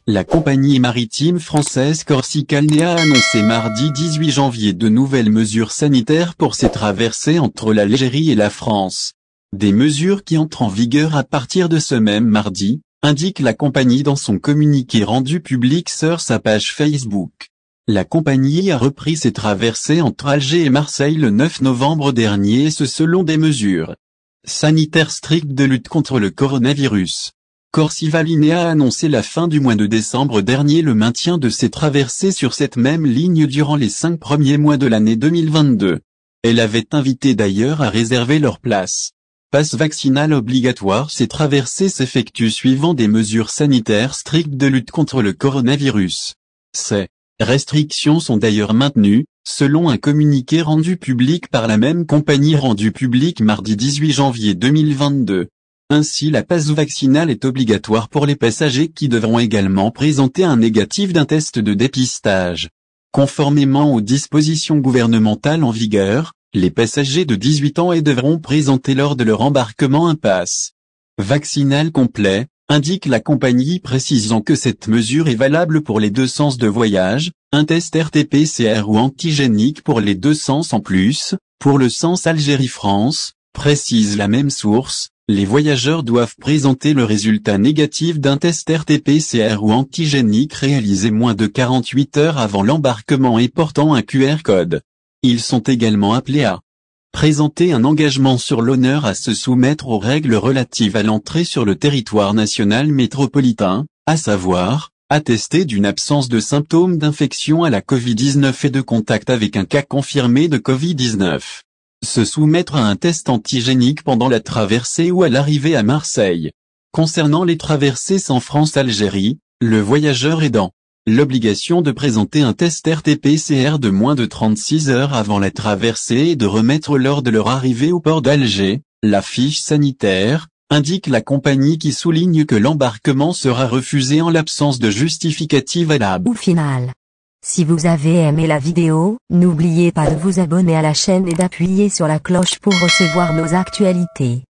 La compagnie maritime française Corsica Linea a annoncé mardi 18 janvier de nouvelles mesures sanitaires pour ses traversées entre l'Algérie et la France. Des mesures qui entrent en vigueur à partir de ce même mardi, indique la compagnie dans son communiqué rendu public sur sa page Facebook. La compagnie a repris ses traversées entre Alger et Marseille le 9 novembre dernier, ce selon des mesures sanitaires strictes de lutte contre le coronavirus. Corsica Linea a annoncé la fin du mois de décembre dernier le maintien de ses traversées sur cette même ligne durant les 5 premiers mois de l'année 2022. Elle avait invité d'ailleurs à réserver leur place. Passe vaccinal obligatoire. Ces traversées s'effectuent suivant des mesures sanitaires strictes de lutte contre le coronavirus. Ces restrictions sont d'ailleurs maintenues, selon un communiqué rendu public par la même compagnie rendu public mardi 18 janvier 2022. Ainsi, la passe vaccinale est obligatoire pour les passagers qui devront également présenter un négatif d'un test de dépistage. Conformément aux dispositions gouvernementales en vigueur, les passagers de 18 ans et devront présenter lors de leur embarquement un pass vaccinal complet, indique la compagnie, précisant que cette mesure est valable pour les deux sens de voyage, un test RT-PCR ou antigénique pour les deux sens en plus. Pour le sens Algérie-France, précise la même source, les voyageurs doivent présenter le résultat négatif d'un test RT-PCR ou antigénique réalisé moins de 48 heures avant l'embarquement et portant un QR code. Ils sont également appelés à présenter un engagement sur l'honneur à se soumettre aux règles relatives à l'entrée sur le territoire national métropolitain, à savoir, attester d'une absence de symptômes d'infection à la Covid-19 et de contact avec un cas confirmé de Covid-19. Se soumettre à un test antigénique pendant la traversée ou à l'arrivée à Marseille. Concernant les traversées sans France-Algérie, le voyageur est dans l'obligation de présenter un test RT-PCR de moins de 36 heures avant la traversée et de remettre lors de leur arrivée au port d'Alger la fiche sanitaire, indique la compagnie qui souligne que l'embarquement sera refusé en l'absence de justificatif valable. Au final. Si vous avez aimé la vidéo, n'oubliez pas de vous abonner à la chaîne et d'appuyer sur la cloche pour recevoir nos actualités.